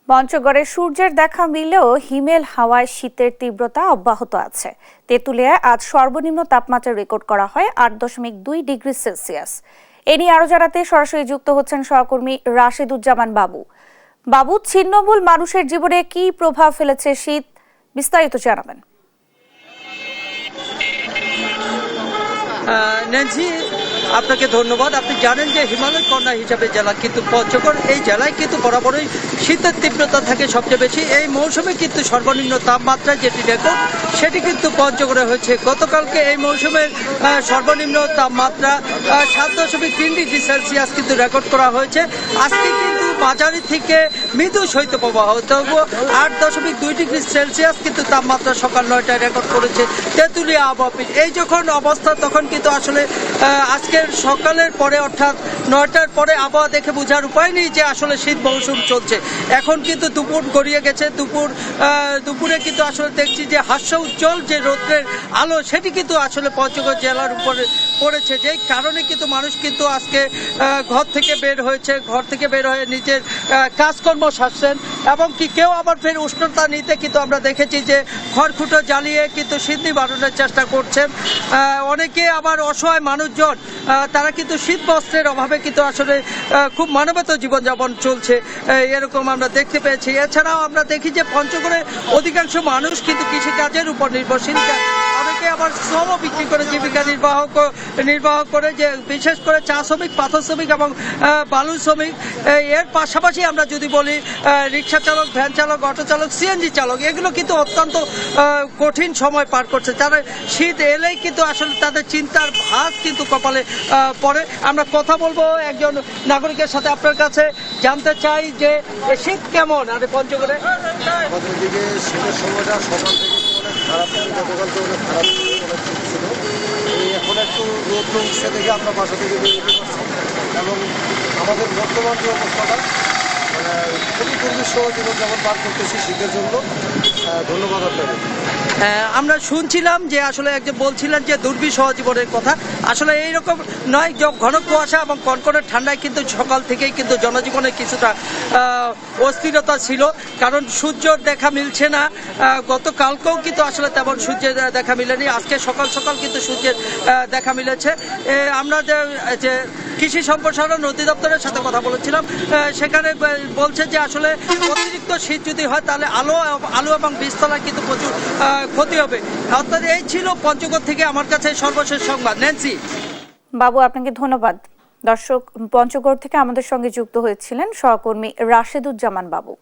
পঞ্চগড়ে সূর্যের দেখা মিললেও হিমেল হাওয়ায় শীতের তীব্রতা অব্যাহত আছে। তেঁতুলিয়ায় আজ সর্বনিম্ন তাপমাত্রা রেকর্ড করা হয় 8.2 ডিগ্রি সেলসিয়াস। এ নিয়ে আরো জানাতে সরাসরি যুক্ত হচ্ছেন সহকর্মী রাশেদুজ্জামান বাবু। বাবু, ছিন্নমূল মানুষের জীবনে কি প্রভাব ফেলেছে শীত, বিস্তারিত জানাবেন। ন্যান্সি, আপনাকে ধন্যবাদ। আপনি জানেন যে হিমালয় কন্যা হিসাবে জেলা কিন্তু পঞ্চগড়, এই জেলায় কিন্তু বরাবরই শীতের তীব্রতা থাকে সবচেয়ে বেশি। এই মৌসুমে কিন্তু সর্বনিম্ন তাপমাত্রা যেটি রেকর্ড সেটি কিন্তু পঞ্চগড়ে হয়েছে। গতকালকে এই মৌসুমের সর্বনিম্ন তাপমাত্রা 7.3 ডিগ্রি সেলসিয়াস কিন্তু রেকর্ড করা হয়েছে। আজকে কিন্তু মাঝারি থেকে মৃদু শৈত্যপ্রবাহ, তবুও 8.2 ডিগ্রি সেলসিয়াস কিন্তু তাপমাত্রা সকাল 9টায় রেকর্ড করেছে তেঁতুলিয়া আবহাওয়া অফিস। এই যখন অবস্থা তখন কিন্তু আসলে আজকের সকালের পরে অর্থাৎ 9টার পরে আবহাওয়া দেখে বোঝার উপায় নেই যে আসলে শীত মৌসুম চলছে। এখন কিন্তু দুপুর গড়িয়ে গেছে। দুপুরে কিন্তু আসলে দেখছি যে হাস্য উজ্জ্বল যে রৌদ্রের আলো সেটি কিন্তু আসলে পঞ্চগড় জেলার উপরে পড়েছে, যেই কারণে কিন্তু মানুষ কিন্তু আজকে ঘর থেকে বের হয়ে নিজের কাজকর্ম সারছেন এবং কি কেউ আবার ফের উষ্ণতা নিতে কিন্তু আমরা দেখেছি যে খড়কুটো জ্বালিয়ে কিন্তু শীত নিবারণের চেষ্টা করছেন। অনেকে আবার অসহায় মানুষজন তারা কিন্তু শীত বস্ত্রের অভাবে কিন্তু আসলে খুব মানবেতর জীবনযাপন চলছে, এরকম আমরা দেখতে পেয়েছি। এছাড়াও আমরা দেখি যে পঞ্চগড়ে অধিকাংশ মানুষ কিন্তু কৃষিকাজের উপর নির্ভরশীল। অনেকে আবার শ্রম বিক্রি করে জীবিকা নির্বাহ করে, যে বিশেষ করে চা শ্রমিক, পাথর শ্রমিক এবং বালু শ্রমিক। এর পাশাপাশি আমরা যদি বলি রিক্সা চালক, ভ্যান চালক, অটো চালক, সিএনজি চালক, এগুলো কিন্তু অত্যন্ত কঠিন সময় পার করছে। তারা শীত এলেই কিন্তু আসলে তাদের চিন্তার ভাঁজ কিন্তু কপালে পড়ে। আমরা কথা বলবো একজন নাগরিকের সাথে। আপনার কাছে জানতে চাই যে শীত কেমন আর পঞ্চগড়ে? শীতের সময়টা সকাল থেকে অনেক খারাপ, গতকালকে অনেক খারাপ ছিল। এখন একটু রোদ উঠছে দেখে আমরা বাসা থেকে বেরিয়ে পারছি এবং আমাদের বর্তমান যে অবস্থাটা খুবই দুর্বিষহ জীবনযাপন পার করতেছি শীতের জন্য। ধন্যবাদ আপনাকে। আমরা শুনছিলাম যে আসলে একজন বলছিলেন যে দুর্বিষহ জীবনের কথা। আসলে এইরকম নয়, ঘন কুয়াশা এবং কনকনে ঠান্ডায় কিন্তু সকাল থেকেই কিন্তু জনজীবনে কিছুটা অস্থিরতা ছিল, কারণ সূর্যর দেখা মিলছে না। গতকালকেও কিন্তু আসলে তেমন সূর্যের দেখা মিলেনি। আজকে সকাল কিন্তু সূর্যের দেখা মিলেছে। আমরা যে কৃষি সম্প্রসারণ অধিদপ্তরের সাথে কথা বলেছিলাম, সেখানে বলছে যে আসলে অতিরিক্ত শীত যদি হয় তাহলে আলু এবং বীজতলা কিন্তু প্রচুর ক্ষতি হবে। অর্থাৎ এই ছিল পঞ্চগড় থেকে আমার কাছে সর্বশেষ সংবাদ। ন্যান্সি। বাবু, আপনাকে ধন্যবাদ। দর্শক, পঞ্চগড় থেকে আমাদের সঙ্গে যুক্ত হয়েছিলেন সহকর্মী রাশেদুজ্জামান বাবু।